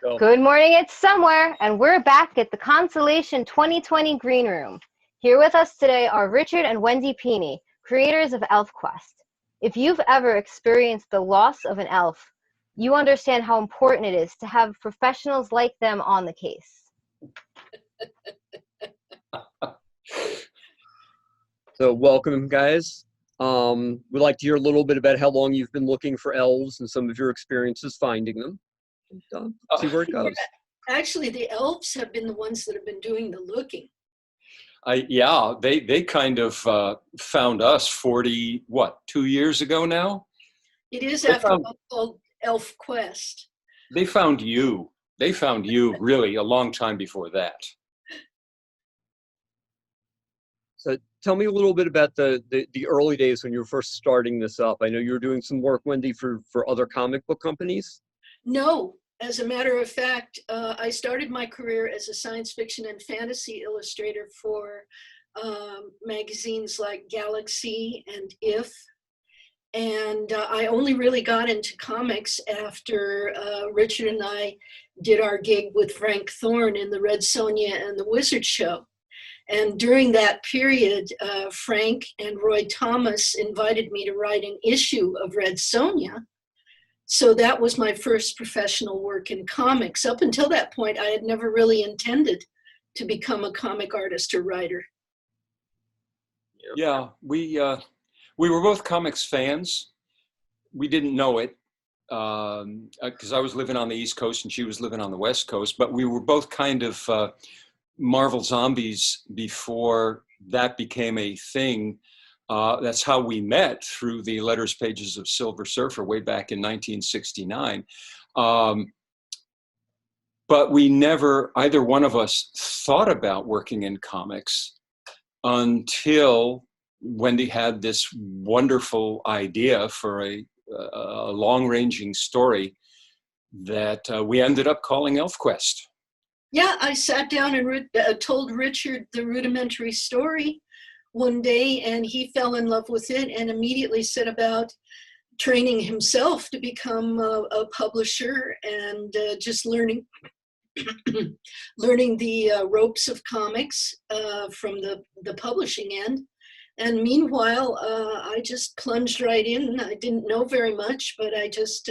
Go. Good morning, it's Somewhere, and we're back at the Concellation 2020 Green Room. Here with us today are Richard and Wendy Pini, creators of ElfQuest. If you've ever experienced the loss of an elf, you understand how important it is to have professionals like them on the case. So welcome, guys. We'd like to hear a little bit about how long you've been looking for elves and some of your experiences finding them. And, see where it goes. Actually, the elves have been the ones that have been doing the looking. Yeah, they kind of found us 2 years ago now? It is after a book called ElfQuest. They found you. They found you really a long time before that. So tell me a little bit about the early days when you were first starting this up. I know you were doing some work, Wendy, for other comic book companies. No, as a matter of fact, I started my career as a science fiction and fantasy illustrator for magazines like Galaxy and If. And I only really got into comics after Richard and I did our gig with Frank Thorne in the Red Sonja and the Wizard Show. And during that period, Frank and Roy Thomas invited me to write an issue of Red Sonja. So that was my first professional work in comics. Up until that point, I had never really intended to become a comic artist or writer. Yeah, we were both comics fans. We didn't know it because I was living on the East Coast and she was living on the West Coast, but we were both kind of Marvel zombies before that became a thing. That's how we met, through the letters pages of Silver Surfer way back in 1969. But we never, either one of us, thought about working in comics until Wendy had this wonderful idea for a long-ranging story that we ended up calling ElfQuest. Yeah, I sat down and told Richard the rudimentary story one day, and he fell in love with it and immediately set about training himself to become a publisher and just learning the ropes of comics from the publishing end. And meanwhile, I just plunged right in. I didn't know very much, but I just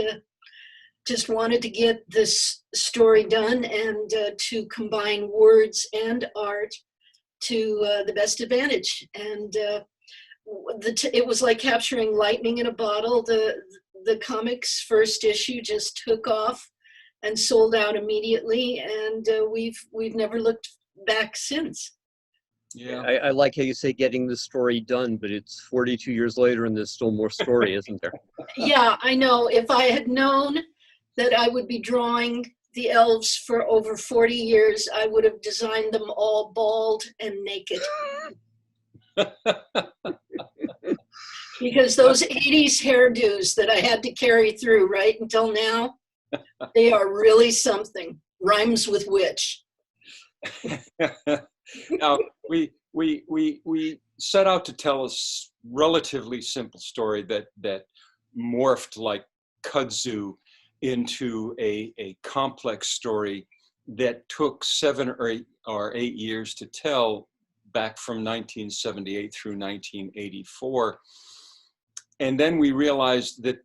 wanted to get this story done and to combine words and art to the best advantage. And it was like capturing lightning in a bottle. The comics first issue just took off and sold out immediately, and we've never looked back since. Yeah, I like how you say getting the story done, but it's 42 years later and there's still more story, isn't there? Yeah, I know. If I had known that I would be drawing the elves for over 40 years, I would have designed them all bald and naked. Because those 80s hairdos that I had to carry through right until now, they are really something. Rhymes with witch. Now, we set out to tell a relatively simple story that morphed like kudzu into a complex story that took 7 or 8 years to tell, back from 1978 through 1984. And then we realized that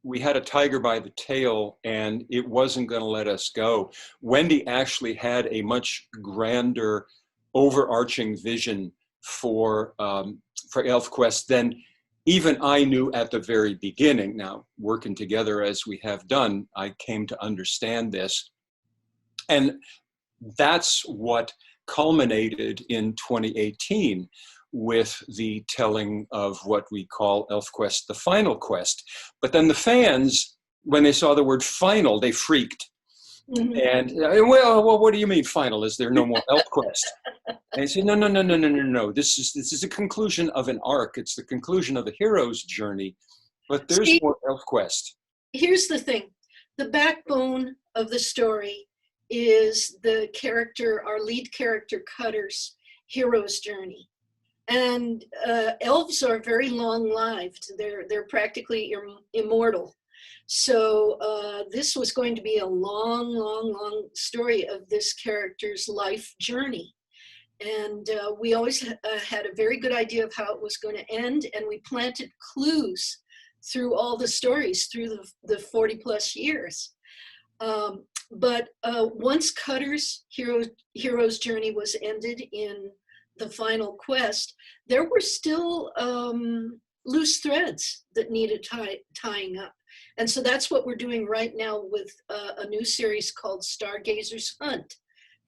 we had a tiger by the tail and it wasn't going to let us go. Wendy actually had a much grander, overarching vision for ElfQuest than even I knew at the very beginning. Now, working together as we have done, I came to understand this. And that's what culminated in 2018 with the telling of what we call ElfQuest, the final quest. But then the fans, when they saw the word final, they freaked. Mm-hmm. And well, what do you mean final? Is there no more ElfQuest? And I said, no. This is a conclusion of an arc. It's the conclusion of a hero's journey, but there's more ElfQuest. Here's the thing. The backbone of the story is the character, our lead character, Cutter's hero's journey. And elves are very long-lived. They're practically immortal. So this was going to be a long, long, long story of this character's life journey. And we always had a very good idea of how it was going to end, and we planted clues through all the stories through the 40 plus years. But once Cutter's hero's journey was ended in the final quest, there were still loose threads that needed tying up. And so that's what we're doing right now with a new series called Stargazers Hunt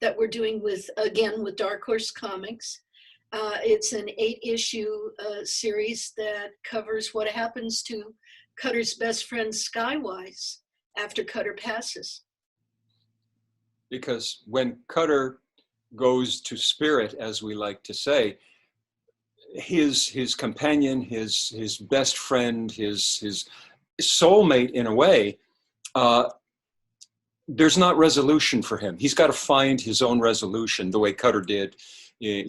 that we're doing with Dark Horse Comics. It's an 8-issue series that covers what happens to Cutter's best friend Skywise after Cutter passes. Because when Cutter goes to spirit, as we like to say, his companion, his best friend, his soulmate in a way, there's not resolution for him. He's got to find his own resolution the way Cutter did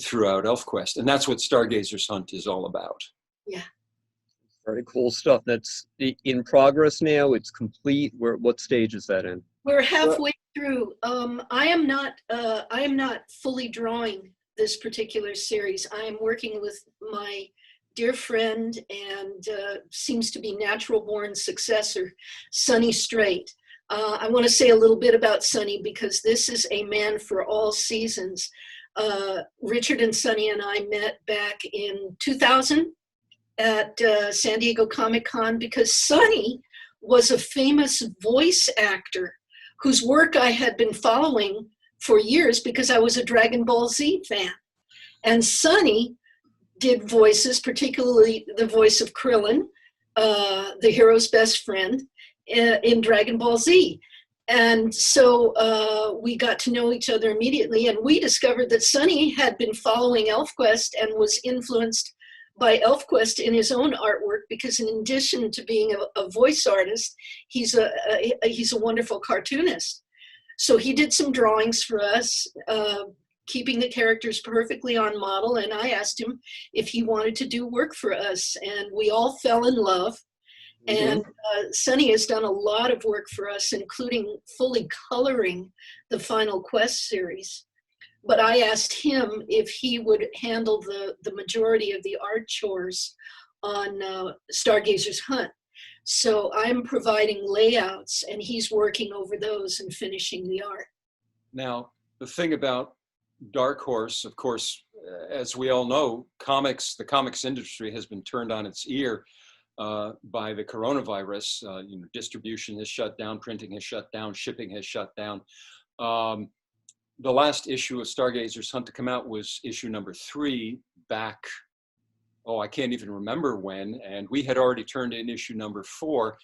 throughout ElfQuest. And that's what Stargazers Hunt is all about. Yeah. Very cool stuff. That's in progress now. It's complete. What stage is that in? We're halfway through. I am not fully drawing this particular series. I am working with my dear friend and seems to be natural born successor, Sonny Strait. I want to say a little bit about Sonny because this is a man for all seasons. Richard and Sonny and I met back in 2000 at San Diego Comic-Con because Sonny was a famous voice actor whose work I had been following for years because I was a Dragon Ball Z fan. And Sonny did voices, particularly the voice of Krillin, the hero's best friend, in Dragon Ball Z. And so we got to know each other immediately, and we discovered that Sonny had been following ElfQuest and was influenced by ElfQuest in his own artwork because in addition to being a voice artist, he's a wonderful cartoonist. So he did some drawings for us, keeping the characters perfectly on model, and I asked him if he wanted to do work for us, and we all fell in love. And Sonny has done a lot of work for us, including fully coloring the Final Quest series. But I asked him if he would handle the majority of the art chores on Stargazers Hunt. So I'm providing layouts, and he's working over those and finishing the art. Now, the thing about Dark Horse, of course, as we all know, the comics industry has been turned on its ear by the coronavirus. Distribution has shut down, printing has shut down, shipping has shut down. The last issue of Stargazers Hunt to come out was issue number 3 back, I can't even remember when, and we had already turned in issue number 4.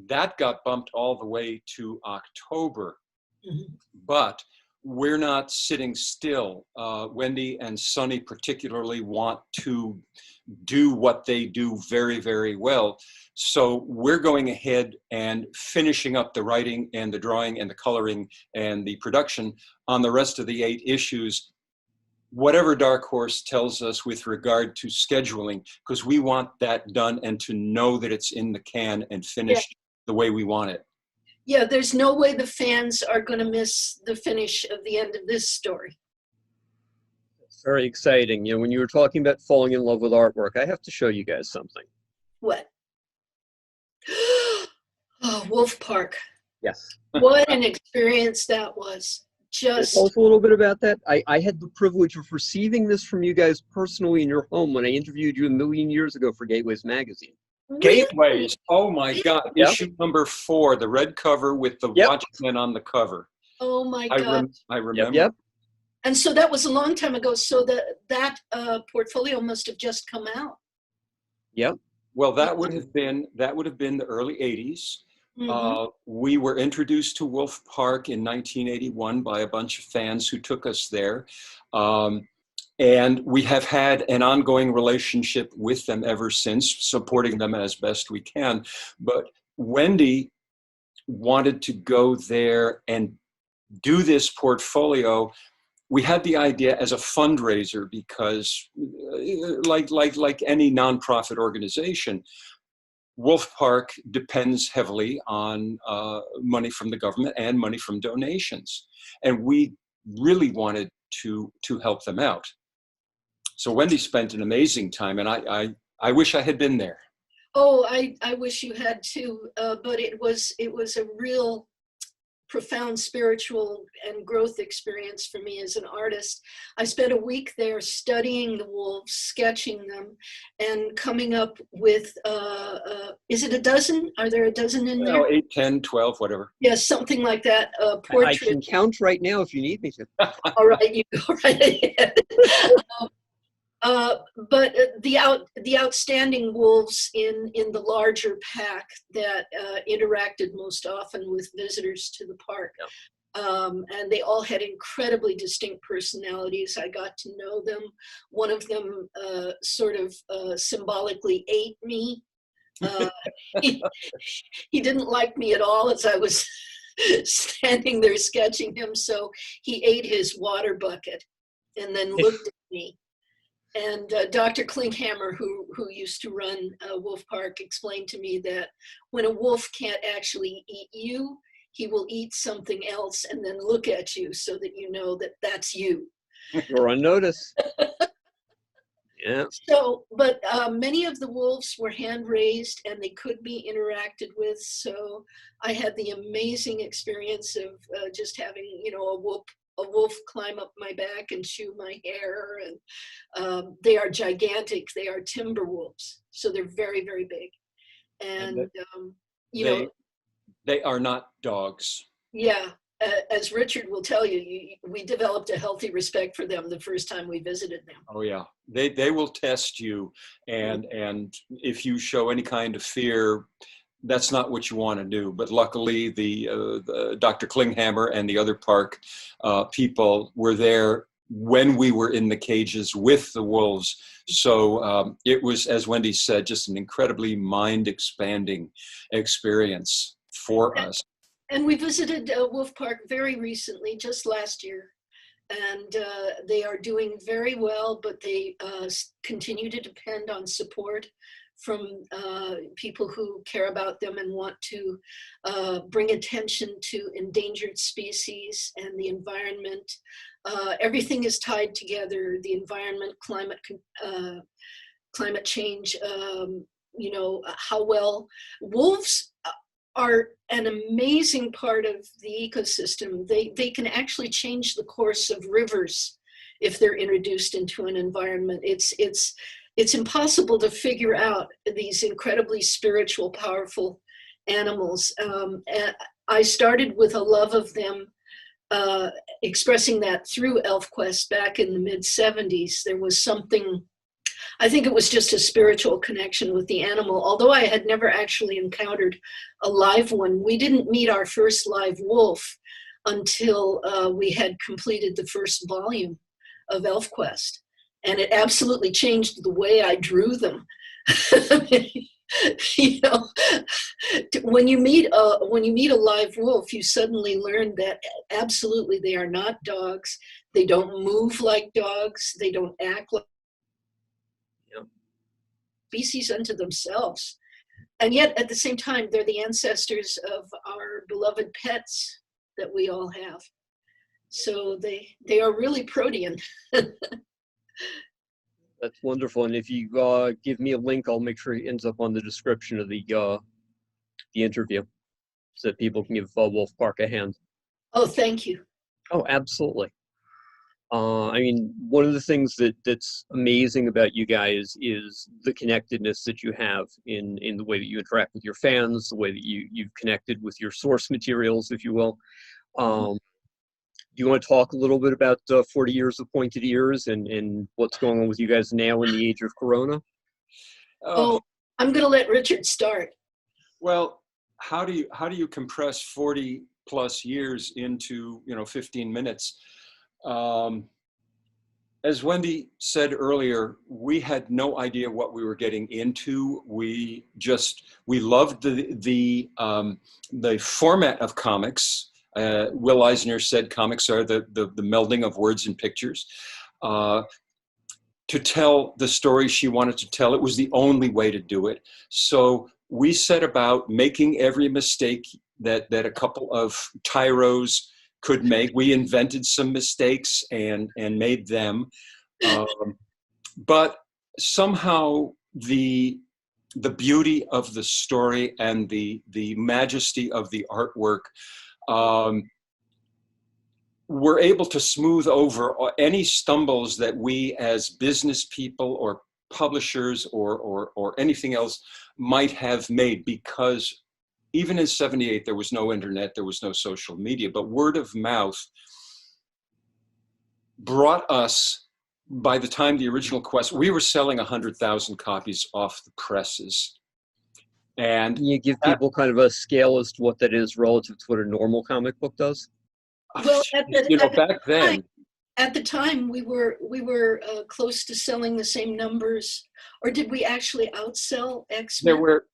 That got bumped all the way to October. Mm-hmm. But we're not sitting still. Wendy and Sonny particularly want to do what they do very, very well. So we're going ahead and finishing up the writing and the drawing and the coloring and the production on the rest of the 8 issues, whatever Dark Horse tells us with regard to scheduling, because we want that done and to know that it's in the can and finished the way we want it. Yeah, there's no way the fans are going to miss the finish of the end of this story. It's very exciting. When you were talking about falling in love with artwork, I have to show you guys something. What? Oh, Wolf Park. Yes. What an experience that was. Just tell us a little bit about that. I had the privilege of receiving this from you guys personally in your home when I interviewed you a million years ago for Gateways magazine. Gateways. Oh my God. Yep. Issue number 4, the red cover with the Watchmen on the cover. Oh my God. I remember. Yep. And so that was a long time ago. So that portfolio must have just come out. Yep. Well, that would have been the early 80s. Mm-hmm. We were introduced to Wolf Park in 1981 by a bunch of fans who took us there. And we have had an ongoing relationship with them ever since, supporting them as best we can. But Wendy wanted to go there and do this portfolio. We had the idea as a fundraiser because, like any nonprofit organization, Wolf Park depends heavily on money from the government and money from donations. And we really wanted to help them out. So Wendy spent an amazing time, and I wish I had been there. Oh, I wish you had too, but it was a real profound spiritual and growth experience for me as an artist. I spent a week there studying the wolves, sketching them, and coming up with, is it a dozen? Are there a dozen in there? 8, 10, 12, whatever. Yes, something like that. I can count right now if you need me to. All right, you go right ahead. But the outstanding wolves in the larger pack that interacted most often with visitors to the park. Yep. And they all had incredibly distinct personalities. I got to know them. One of them sort of symbolically ate me. He didn't like me at all as I was standing there sketching him, so he ate his water bucket and then looked at me. And Dr. Klinkhammer, who used to run Wolf Park, explained to me that when a wolf can't actually eat you, he will eat something else and then look at you so that you know that that's you. You're on notice. Yeah. So, but many of the wolves were hand raised and they could be interacted with. So I had the amazing experience of just having, a wolf climb up my back and chew my hair, and they are gigantic. They are timber wolves, so they're very, very big. And they are not dogs. Yeah, as Richard will tell you, we developed a healthy respect for them the first time we visited them. Oh yeah, they will test you, and if you show any kind of fear, that's not what you want to do. But luckily, the Dr. Klinghammer and the other park people were there when we were in the cages with the wolves. So it was, as Wendy said, just an incredibly mind-expanding experience for us. And we visited Wolf Park very recently, just last year. And they are doing very well, but they continue to depend on support from people who care about them and want to bring attention to endangered species and the environment. Everything is tied together: the environment, climate change. How well wolves are an amazing part of the ecosystem. They can actually change the course of rivers if they're introduced into an environment. It's impossible to figure out these incredibly spiritual, powerful animals. And I started with a love of them, expressing that through ElfQuest back in the mid-'70s. There was something, I think it was just a spiritual connection with the animal. Although I had never actually encountered a live one, we didn't meet our first live wolf until we had completed the first volume of ElfQuest. And it absolutely changed the way I drew them. When you meet a live wolf, you suddenly learn that absolutely they are not dogs. They don't move like dogs. They don't act like species unto themselves. And yet, at the same time, they're the ancestors of our beloved pets that we all have. So they are really protean. That's wonderful. And if you give me a link, I'll make sure it ends up on the description of the interview so that people can give Wolf Park a hand. Oh, thank you. Oh, absolutely. I mean, one of the things that's amazing about you guys is the connectedness that you have in the way that you interact with your fans, the way that you've connected with your source materials, if you will. Do you want to talk a little bit about 40 Years of Pointed Ears and what's going on with you guys now in the age of Corona? I'm going to let Richard start. Well, how do you compress 40 plus years into 15 minutes? As Wendy said earlier, we had no idea what we were getting into. We loved the format of comics. Will Eisner said comics are the melding of words and pictures. To tell the story she wanted to tell, it was the only way to do it. So we set about making every mistake that a couple of tyros could make. We invented some mistakes and made them. But somehow the beauty of the story and the majesty of the artwork, we're able to smooth over any stumbles that we as business people or publishers or anything else might have made, because even in '78, there was no internet, there was no social media, but word of mouth brought us, by the time the original Quest, we were selling 100,000 copies off the presses. And Can you give people kind of a scale as to what that is relative to what a normal comic book does? Well, back then, at the time, we were close to selling the same numbers, or did we actually outsell X-Men? there were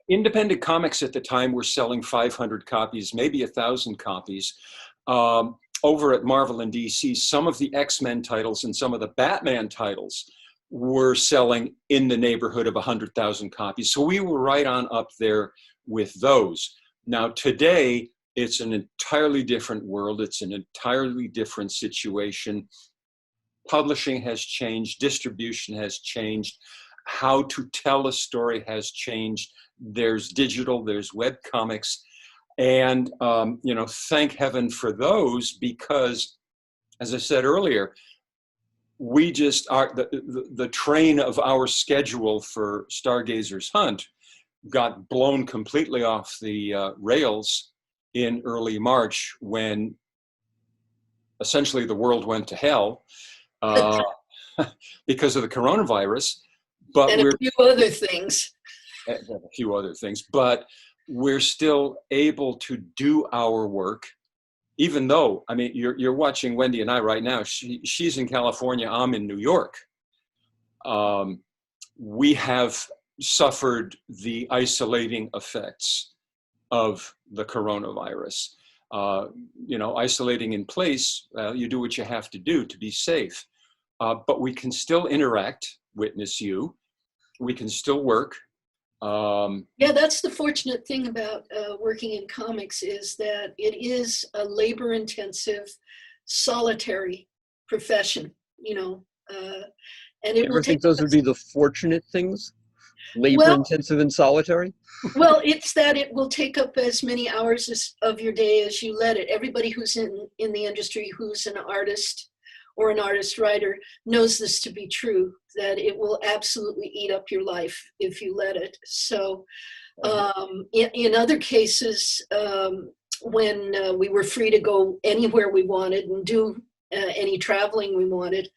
independent comics at the time were selling 500 copies, maybe 1,000 copies. Over at Marvel and DC, some of the X-Men titles and some of the Batman titles were selling in the neighborhood of 100,000 copies. So we were right on up there with those. Now today, it's an entirely different world. It's an entirely different situation. Publishing has changed, distribution has changed, how to tell a story has changed. There's digital, there's web comics. And, thank heaven for those, because, as I said earlier, we just are, the train of our schedule for Stargazers Hunt got blown completely off the rails in early March, when essentially the world went to hell because of the coronavirus. But and a few other things. But we're still able to do our work, even though, I mean, you're watching Wendy and I right now. She's in California, I'm in New York. We have suffered the isolating effects of the coronavirus. Isolating in place, you do what you have to do to be safe. But we can still interact, witness you. We can still work. Yeah, that's the fortunate thing about working in comics, is that it is a labor-intensive, solitary profession, and it You will ever think take those would be the fortunate things? Labor-intensive and solitary? Well, it's that it will take up as many hours of your day as you let it. Everybody who's in the industry, who's an artist or an artist writer, knows this to be true, that it will absolutely eat up your life if you let it. So in other cases, when we were free to go anywhere we wanted and do any traveling we wanted,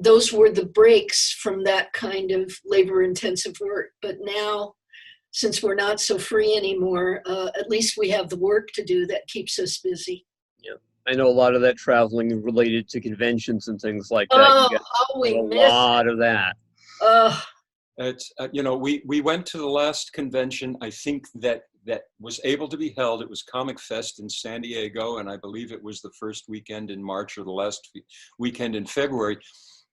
those were the breaks from that kind of labor-intensive work. But now, since we're not so free anymore, at least we have the work to do that keeps us busy. Yeah, I know a lot of that traveling related to conventions and things like that. Oh, You how we got miss a lot of that. It's we went to the last convention, I think, that was able to be held. It was Comic Fest in San Diego, and I believe it was the first weekend in March or the last weekend in February.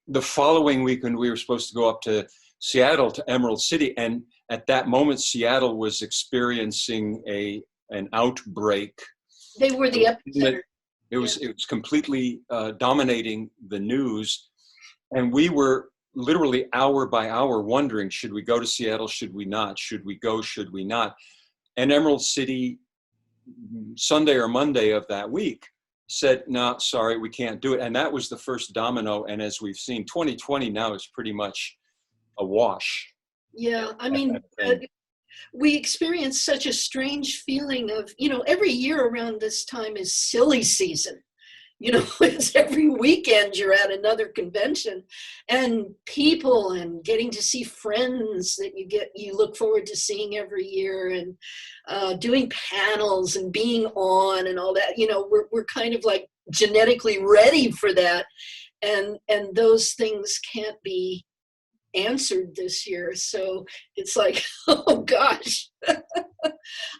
The following weekend, we were supposed to go up to Seattle, to Emerald City, and at that moment, Seattle was experiencing an outbreak. They were the epicenter. It was completely dominating the news, and we were literally hour by hour wondering, should we go to Seattle? Should we not? Should we go? Should we not? And Emerald City, Sunday or Monday of that week, said, no, sorry, we can't do it. And that was the first domino. And as we've seen, 2020 now is pretty much a wash. Yeah, I mean, we experience such a strange feeling of, every year around this time is silly season. It's every weekend you're at another convention, and people, and getting to see friends that you look forward to seeing every year, and doing panels and being on and all that. We're kind of like genetically ready for that, and those things can't be answered this year. So it's like, oh gosh,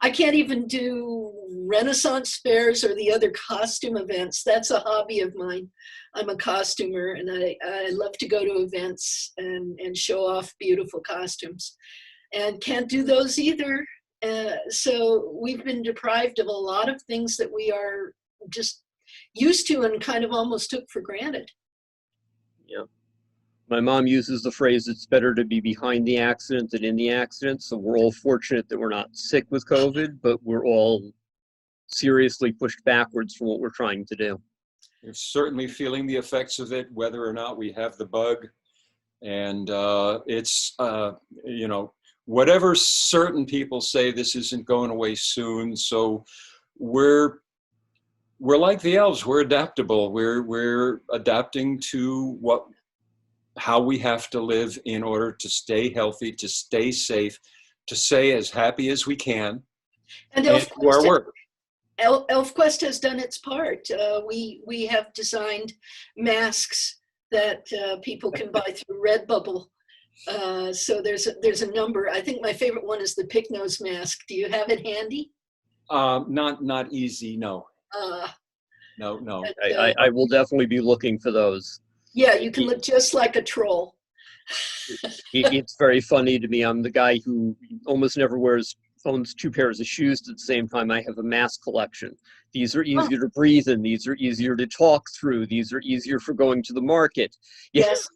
I can't even do Renaissance fairs or the other costume events. That's a hobby of mine. I'm a costumer, and I love to go to events and show off beautiful costumes. and can't do those either. So we've been deprived of a lot of things that we are just used to and kind of almost took for granted. Yeah. My mom uses the phrase, it's better to be behind the accident than in the accident. So we're all fortunate that we're not sick with COVID, but we're all seriously pushed backwards from what we're trying to do. We're certainly feeling the effects of it, whether or not we have the bug. And it's, you know, whatever certain people say, this isn't going away soon. So we're like the elves. We're adaptable. We're adapting to how we have to live in order to stay healthy, to stay safe, to stay as happy as we can, And and do our work. ElfQuest has done its part. We have designed masks that people can buy through Redbubble. So there's a number. I think my favorite one is the pick nose mask. Do you have it handy? Not easy. No. No. But, I will definitely be looking for those. yeah, you can look just like a troll. It's very funny to me. I'm the guy who almost never owns two pairs of shoes at the same time. I have a mask collection. These are easier to breathe in. These are easier to talk through. These are easier for going to the market. Yes.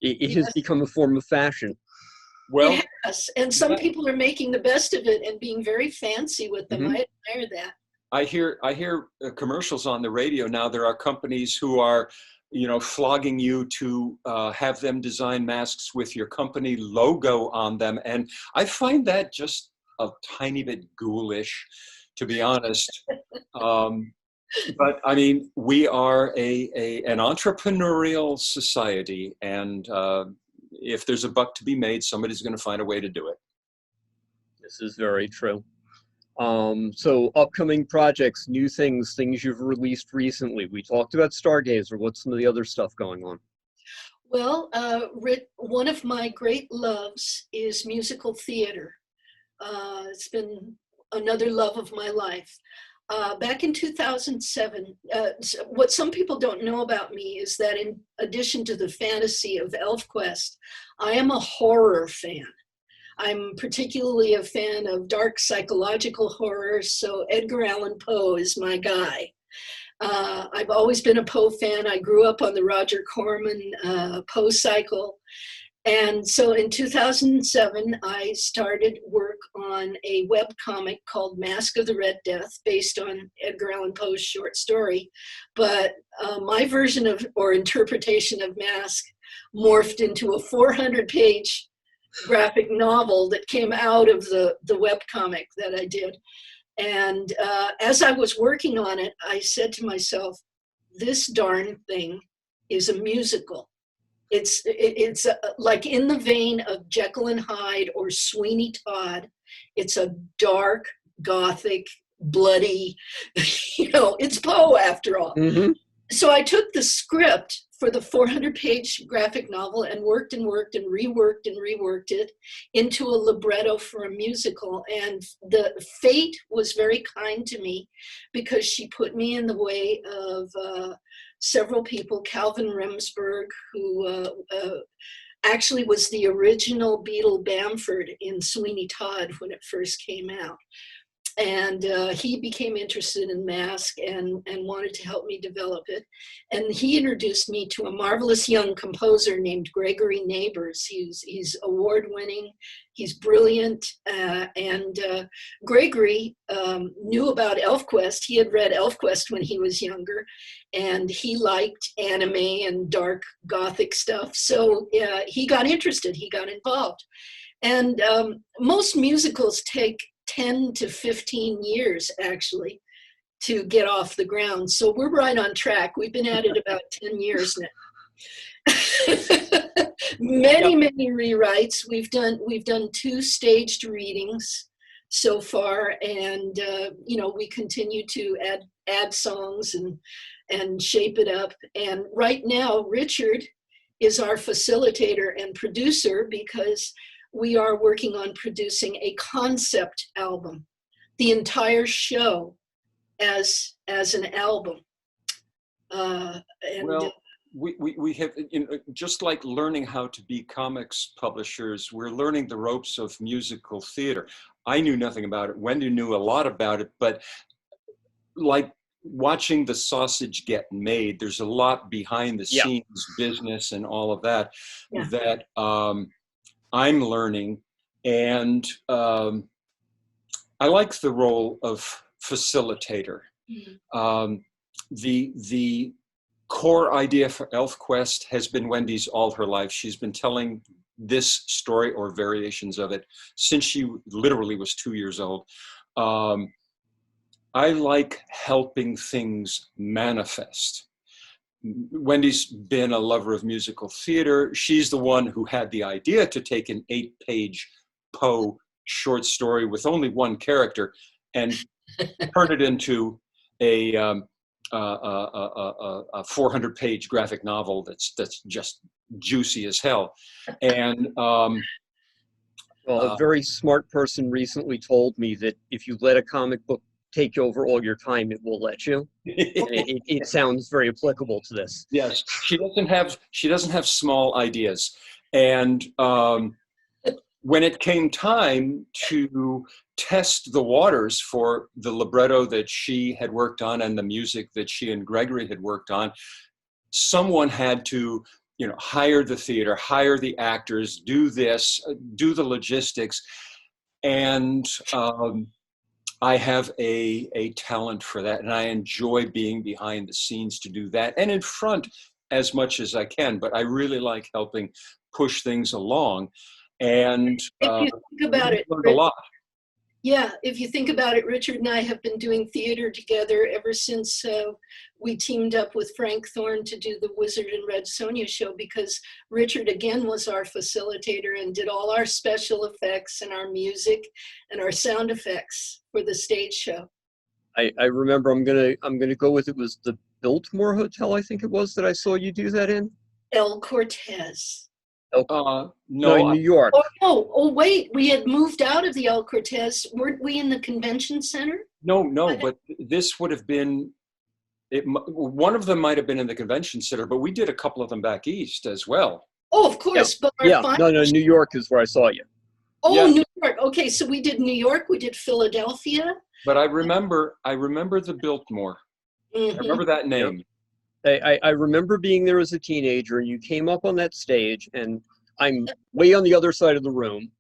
It has become a form of fashion. Well, yes, and some people are making the best of it and being very fancy with them. I admire that. I hear commercials on the radio now. There are companies who are, you know, flogging you to have them design masks with your company logo on them, and I find that just a tiny bit ghoulish, to be honest. But I mean, we are an entrepreneurial society, and if there's a buck to be made, somebody's going to find a way to do it. This is very true. So upcoming projects, new things you've released recently. We talked about Stargazer. What's some of the other stuff going on? Well, one of my great loves is musical theater. It's been another love of my life. Back in 2007, what some people don't know about me is that in addition to the fantasy of ElfQuest, I am a horror fan. I'm particularly a fan of dark psychological horror, so Edgar Allan Poe is my guy. I've always been a Poe fan. I grew up on the Roger Corman Poe cycle. And so in 2007, I started work on a webcomic called Mask of the Red Death, based on Edgar Allan Poe's short story. But my version of, or interpretation of Mask, morphed into a 400-page graphic novel that came out of the webcomic that I did. And as I was working on it, I said to myself, this darn thing is a musical. It's like in the vein of Jekyll and Hyde or Sweeney Todd. It's a dark, gothic, bloody, you know, it's Poe after all. Mm-hmm. So I took the script for the 400-page graphic novel and worked and reworked it into a libretto for a musical. And the fate was very kind to me because she put me in the way of several people. Calvin Remsburg, who actually was the original Beetle Bamford in Sweeney Todd when it first came out. And he became interested in Mask and wanted to help me develop it. And he introduced me to a marvelous young composer named Gregory Neighbors. He's award-winning, he's brilliant, and Gregory knew about ElfQuest. He had read ElfQuest when he was younger, and he liked anime and dark gothic stuff. So he got interested, he got involved. And most musicals take 10 to 15 years, actually, to get off the ground. So we're right on track. We've been at it about 10 years now. Many rewrites. We've done 2 staged readings so far, and you know, we continue to add songs and shape it up. And right now, Richard is our facilitator and producer because we are working on producing a concept album, the entire show as an album. we have, you know, just like learning how to be comics publishers, we're learning the ropes of musical theater. I knew nothing about it. Wendy knew a lot about it, but like watching the sausage get made, there's a lot behind the scenes business and all of that that I'm learning. And I like the role of facilitator. The core idea for ElfQuest has been Wendy's all her life. She's been telling this story or variations of it since she literally was 2 years old. I like helping things manifest. Wendy's been a lover of musical theater. She's the one who had the idea to take an 8-page Poe short story with only one character and turn it into a 400-page graphic novel that's just juicy as hell. And well, a very smart person recently told me that if you let a comic book take over all your time, it will let you. And it sounds very applicable to this. Yes, she doesn't have small ideas. And when it came time to test the waters for the libretto that she had worked on and the music that she and Gregory had worked on, someone had to, you know, hire the theater, hire the actors, do this, do the logistics. And I have a talent for that, and I enjoy being behind the scenes to do that, and in front as much as I can, but I really like helping push things along. And if you think about it, learned a lot. Yeah, if you think about it, Richard and I have been doing theater together ever since we teamed up with Frank Thorne to do the Wizard and Red Sonja show, because Richard again was our facilitator and did all our special effects and our music and our sound effects for the stage show. I remember, I'm gonna go with, it was the Biltmore Hotel, I think it was, that I saw you do that in. El Cortez. No, in New York. Oh, wait, we had moved out of the El Cortez. Weren't we in the convention center? No, but this would have been, one of them might have been in the convention center, but we did a couple of them back east as well. Oh, of course. Yeah, But no, New York is where I saw you. Oh, Yeah. New York. Okay, so we did New York, we did Philadelphia. But I remember the Biltmore. I remember that name. I remember being there as a teenager, and you came up on that stage, and I'm way on the other side of the room,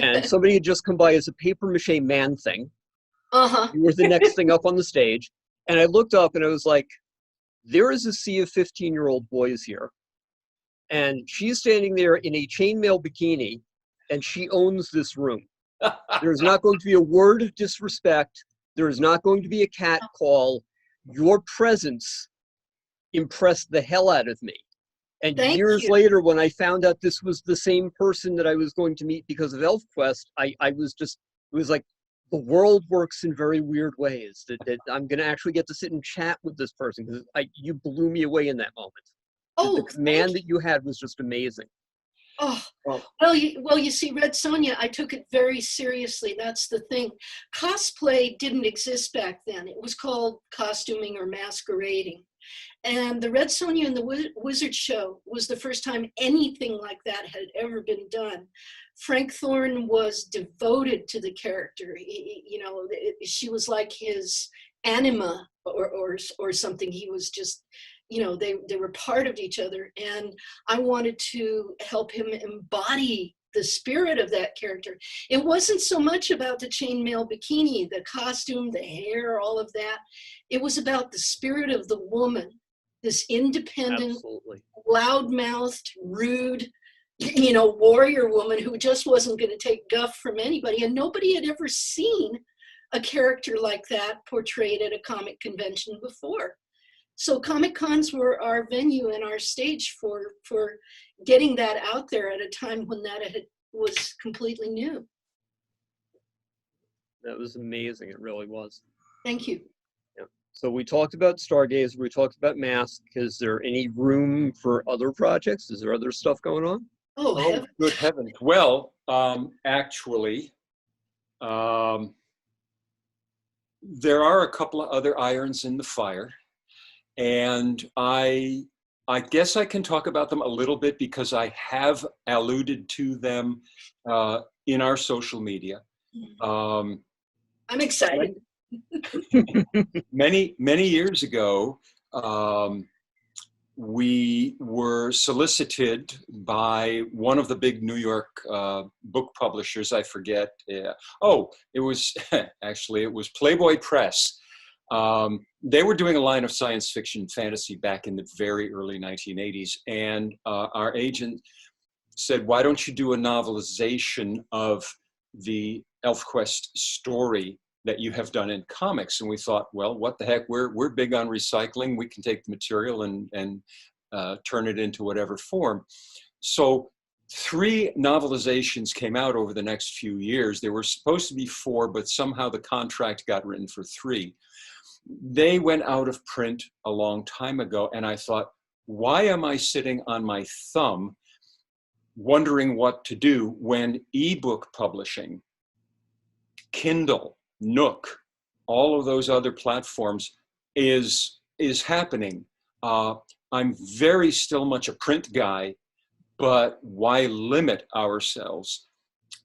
and somebody had just come by as a papier-mâché man thing. You were the next thing up on the stage, and I looked up, and I was like, there is a sea of 15-year-old boys here, and she's standing there in a chainmail bikini, and she owns this room. There's not going to be a word of disrespect. There is not going to be a cat call. Your presence impressed the hell out of me. And years later, when I found out this was the same person that I was going to meet because of ElfQuest, I was just, it was like, the world works in very weird ways, that I'm going to actually get to sit and chat with this person, because you blew me away in that moment. The command that you had was just amazing. Oh, well, you see, Red Sonja, I took it very seriously. That's the thing. Cosplay didn't exist back then. It was called costuming or masquerading. And the Red Sonja and the Wizard show was the first time anything like that had ever been done. Frank Thorne was devoted to the character. She was like his anima or something. He was just, they were part of each other. And I wanted to help him embody the spirit of that character. It wasn't so much about the chainmail bikini, the costume, the hair, all of that. It was about the spirit of the woman, this independent, loud-mouthed, rude, warrior woman who just wasn't going to take guff from anybody. And nobody had ever seen a character like that portrayed at a comic convention before. So Comic Cons were our venue and our stage for getting that out there at a time when that was completely new. That was amazing. It really was. Thank you. Yeah. So we talked about Stargazer. We talked about Mask. Is there any room for other projects? Is there other stuff going on? Oh, good heavens. Well, actually, there are a couple of other irons in the fire. And I I guess I can talk about them a little bit because I have alluded to them in our social media. I'm excited. Many years ago, we were solicited by one of the big New York book publishers. I forget. It was actually, it was Playboy Press. They were doing a line of science fiction fantasy back in the very early 1980s. And our agent said, why don't you do a novelization of the ElfQuest story that you have done in comics? And we thought, well, what the heck, we're big on recycling. We can take the material and turn it into whatever form. So 3 novelizations came out over the next few years. There were supposed to be 4, but somehow the contract got written for 3. They went out of print a long time ago, and I thought, why am I sitting on my thumb wondering what to do when ebook publishing, Kindle, Nook, all of those other platforms is happening. I'm very still much a print guy, but why limit ourselves?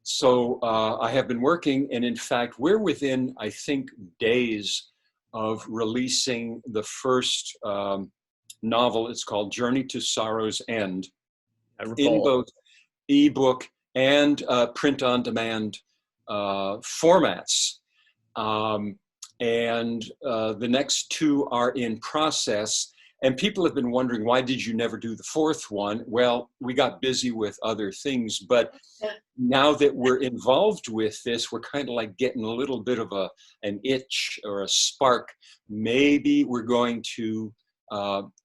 So I have been working, and in fact, we're within, I think, days of releasing the first novel. It's called Journey to Sorrow's End, in both ebook and print-on-demand formats. And the next 2 are in process. And people have been wondering, why did you never do the 4th one? Well, we got busy with other things, but now that we're involved with this, we're kind of like getting a little bit of an itch or a spark. Maybe we're going to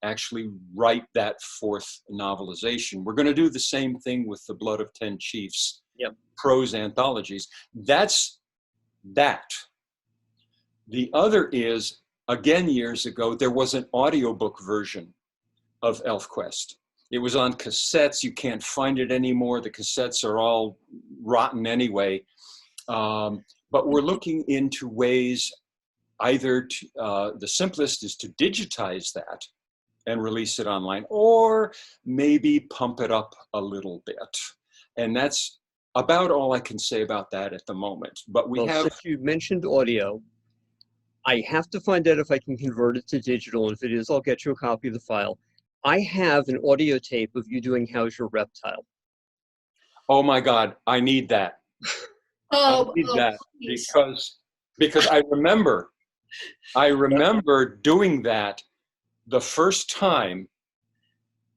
actually write that 4th novelization. We're going to do the same thing with the Blood of 10 Chiefs prose anthologies. That's that. The other is, again, years ago, there was an audiobook version of ElfQuest. It was on cassettes. You can't find it anymore. The cassettes are all rotten anyway. But we're looking into ways, either to, the simplest is to digitize that and release it online, or maybe pump it up a little bit. And that's about all I can say about that at the moment. But we have... Since you mentioned audio, I have to find out if I can convert it to digital, and if it is, I'll get you a copy of the file. I have an audio tape of you doing How's Your Reptile. Oh my God, I need that. I need that because I remember doing that the first time.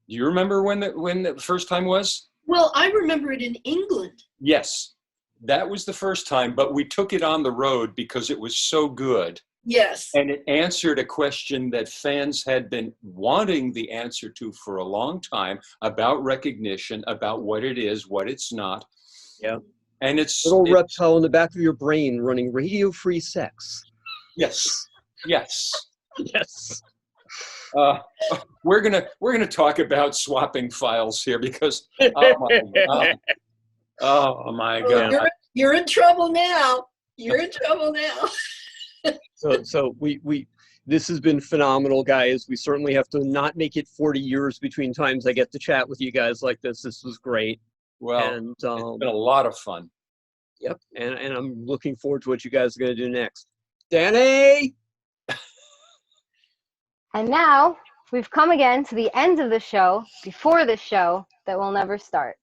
Do you remember when the first time was? Well, I remember it in England. Yes, that was the first time, but we took it on the road because it was so good. Yes. And it answered a question that fans had been wanting the answer to for a long time, about recognition, about what it is, what it's not. Yeah. And it's little reptile in the back of your brain running radio-free sex. Yes. Yes. Yes. We're gonna talk about swapping files here because oh my God. You're in trouble now. You're in trouble now. So this has been phenomenal, guys. We certainly have to not make it 40 years between times I get to chat with you guys like this. This was great. Well, and, it's been a lot of fun. Yep, and I'm looking forward to what you guys are going to do next. Danny! And now, we've come again to the end of the show, before the show that will never start.